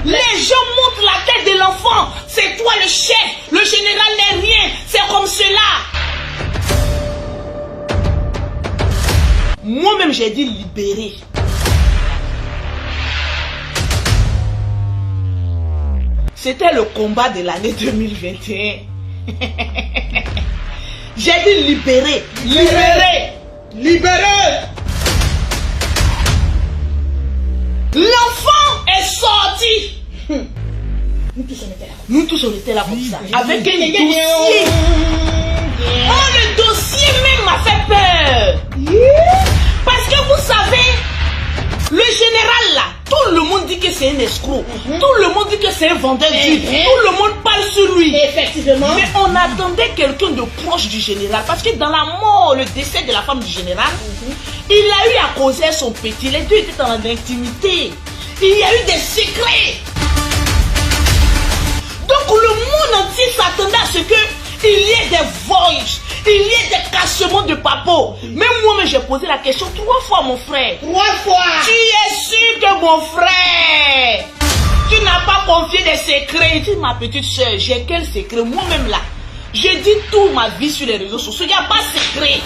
Les gens montrent la tête de l'enfant. C'est toi le chef. Le général n'est rien. C'est comme cela. Moi-même, j'ai dit libérer. C'était le combat de l'année 2021. J'ai dit libérer. Libérer. Libérer. L'enfant est sorti. Nous tous on était là comme ça. Avec un dossier. Oh, le dossier même m'a fait peur. Parce que vous savez, le général là, tout le monde dit que c'est un escroc. Tout le monde dit que c'est un vendeur d'huile. Tout le monde parle sur lui. Effectivement. Mais on attendait quelqu'un de proche du général. Parce que dans la mort, le décès de la femme du général, il a eu à causer son petit. Les deux étaient dans l'intimité. Il y a eu des secrets. Donc le monde entier s'attendait à ce qu'il y ait des voyages, il y ait des cachements de papo. Même moi-même j'ai posé la question 3 fois mon frère. 3 fois. Tu es sûr que mon frère, tu n'as pas confié des secrets? Il dit ma petite soeur, j'ai quel secret? Moi-même là, je dis toute ma vie sur les réseaux sociaux, il n'y a pas de secret.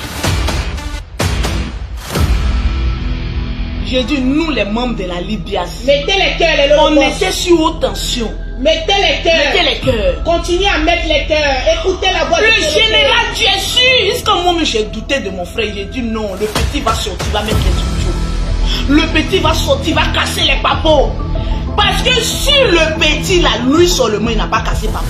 J'ai dit nous les membres de la Libya, mettez les cœurs, les lobos. On était sur haute tension. Mettez les cœurs. Mettez les cœurs. Continuez à mettre les cœurs. Écoutez la voix le de général, tu es sûr? Jusqu'à moi-même, j'ai douté de mon frère. J'ai dit non, le petit va sortir, va mettre les studios. Le petit va sortir, va casser les papos. Parce que sur le petit, là, lui seulement, il n'a pas cassé papo.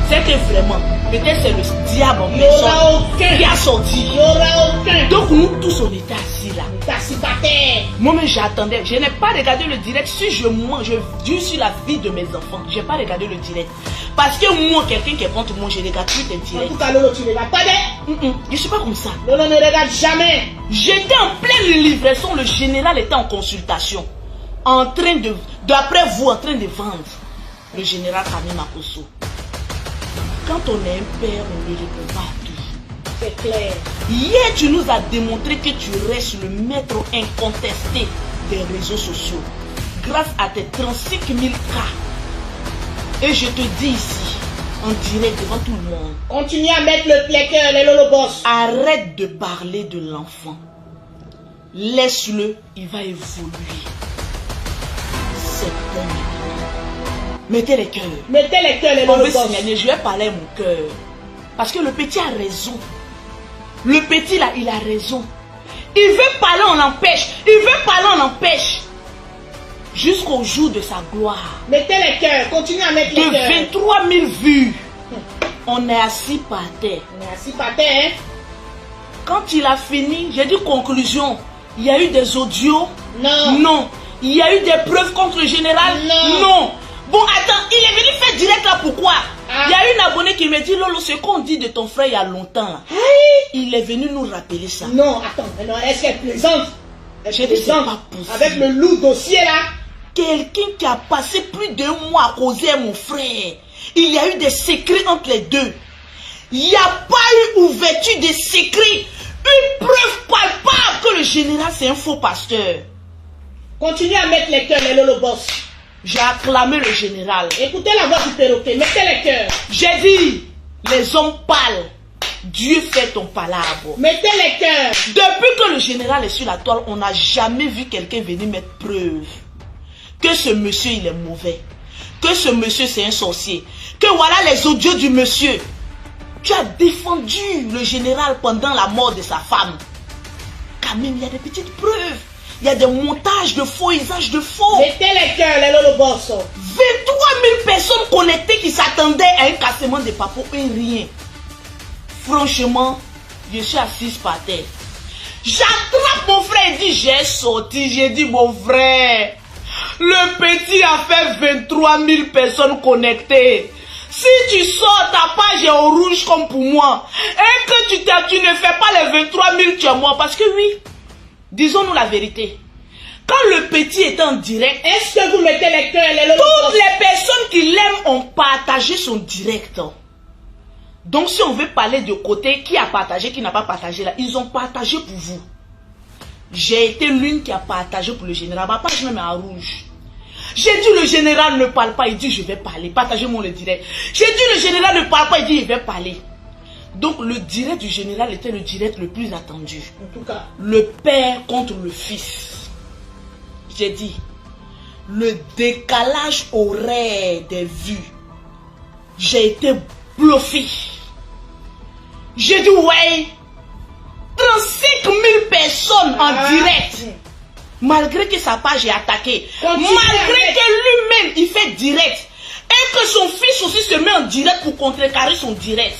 C'est que vraiment, peut-être c'est le diable en personne qui a sorti. Il n'y aura aucun. Donc nous tous, on était assis là. Assis par terre. Moi-même, j'attendais. Je n'ai pas regardé le direct. Si je mange, je dure sur la vie de mes enfants. Je n'ai pas regardé le direct. Parce que moi, quelqu'un qui est contre moi, je ne regarde plus tes directs. En tout cas, Lolo, tu ne regardes pas Je ne suis pas comme ça. Lolo ne regarde jamais. J'étais en pleine livraison. Le général était en consultation. En train de, d'après vous, en train de vendre. Le général Camille Makosso. Quand on est un père, on ne répond pas à tout. C'est clair. Hier, tu nous as démontré que tu restes le maître incontesté des réseaux sociaux. Grâce à tes 36 000 cas. Et je te dis ici, en direct devant tout le monde. Continuez à mettre les cœurs, les Lolo boss. Arrête de parler de l'enfant. Laisse-le, il va évoluer. C'est bon. Mettez les cœurs. Mettez les cœurs, les On Lolo veut boss. signaler, je vais parler à mon cœur. Parce que le petit a raison. Le petit là, il a raison. Il veut parler, on l'empêche. Il veut parler, on l'empêche. Jusqu'au jour de sa gloire. Mettez les cœurs, continuez à mettre les cœurs. De 23 000 vues. On est assis par terre. On est assis par terre, hein? Quand il a fini, j'ai dit conclusion. Il y a eu des audios? Non. Non. Il y a eu des preuves contre le général? Non. Non. Bon, attends, il est venu faire direct là, pourquoi? Il y a une abonnée qui me dit, Lolo, ce qu'on dit de ton frère il y a longtemps. Il est venu nous rappeler ça. Non, attends, non, est-ce qu'elle plaisante? J'ai dit, c'est pas possible. Avec le lourd dossier là. Quelqu'un qui a passé plus d'1 mois à causer à mon frère. Il y a eu des secrets entre les deux. Il n'y a pas eu ouverture des secrets. Une preuve palpable que le général c'est un faux pasteur. Continuez à mettre les cœurs, les Lolo boss. J'ai acclamé le général. Écoutez la voix du perroquet, mettez les cœurs. J'ai dit, les hommes parlent. Dieu fait ton palabre. Mettez les cœurs. Depuis que le général est sur la toile, on n'a jamais vu quelqu'un venir mettre preuve que ce monsieur il est mauvais, que ce monsieur c'est un sorcier, que voilà les audios du monsieur. Tu as défendu le général pendant la mort de sa femme. Quand même, il y a des petites preuves. Il y a des montages de faux, usages de faux. Mettez les cœurs, les Lolo boss. 23 000 personnes connectées qui s'attendaient à un cassement de papo et rien. Franchement, je suis assise par terre. J'attrape mon frère et dis, j'ai sorti. J'ai dit, mon frère, le petit a fait 23 000 personnes connectées. Si tu sors, ta page est au rouge comme pour moi. Et que tu ne fais pas les 23 000, tu es mort. Parce que oui, disons-nous la vérité. Quand le petit est en direct, est-ce que vous mettez les cœurs, les Lolo boss? Toutes les personnes qui l'aiment ont partagé son direct. Donc si on veut parler de côté, qui a partagé, qui n'a pas partagé là, ils ont partagé pour vous. J'ai été l'une qui a partagé pour le général. Ma page même est en rouge. J'ai dit le général ne parle pas, il dit je vais parler. Partagez-moi le direct. J'ai dit le général ne parle pas, il dit il va parler. Donc le direct du général était le direct le plus attendu. En tout cas. Le père contre le fils. J'ai dit, le décalage horaire des vues. J'ai été bluffé. J'ai dit ouais, 35 000 personnes en direct. Malgré que sa page est attaquée. Malgré que lui-même il fait direct. Et que son fils aussi se met en direct pour contrecarrer son direct.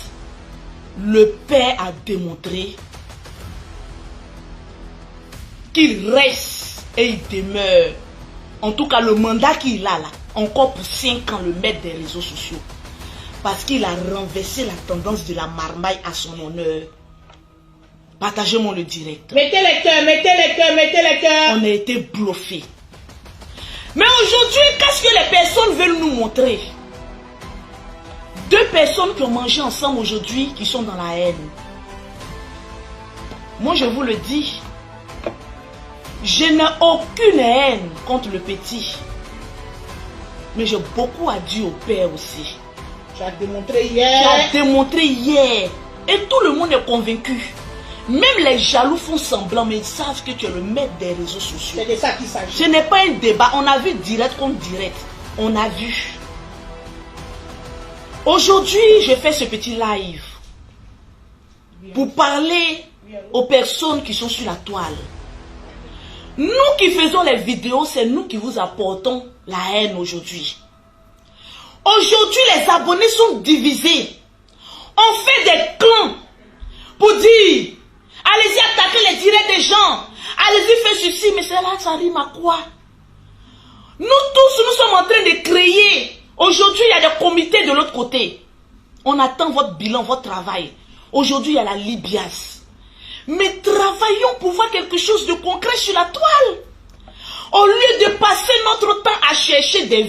Le père a démontré qu'il reste et il demeure. En tout cas, le mandat qu'il a là, encore pour 5 ans, le maître des réseaux sociaux. Parce qu'il a renversé la tendance de la marmaille à son honneur. Partagez-moi le direct. Mettez les cœurs, mettez les cœurs, mettez les cœurs. On a été bluffés. Mais aujourd'hui, qu'est-ce que les personnes veulent nous montrer? 2 personnes qui ont mangé ensemble aujourd'hui, qui sont dans la haine. Moi, je vous le dis, je n'ai aucune haine contre le petit. Mais j'ai beaucoup à dire au père aussi. Tu as démontré hier. Tu as démontré hier. Et tout le monde est convaincu. Même les jaloux font semblant, mais ils savent que tu es le maître des réseaux sociaux. C'est de ça qu'il s'agit. Ce n'est pas un débat. On a vu direct contre direct. On a vu. Aujourd'hui, je fais ce petit live pour parler aux personnes qui sont sur la toile. Nous qui faisons les vidéos, c'est nous qui vous apportons la haine aujourd'hui. Aujourd'hui, les abonnés sont divisés. On fait des clans pour dire, allez-y attaquer les directs des gens. Allez-y faire ceci, mais c'est là que ça rime à quoi? Nous tous, nous sommes en train de créer. Aujourd'hui, il y a des comités de l'autre côté. On attend votre bilan, votre travail. Aujourd'hui, il y a la Libias. Mais travaillons pour voir quelque chose de concret sur la toile. Au lieu de passer notre temps à chercher des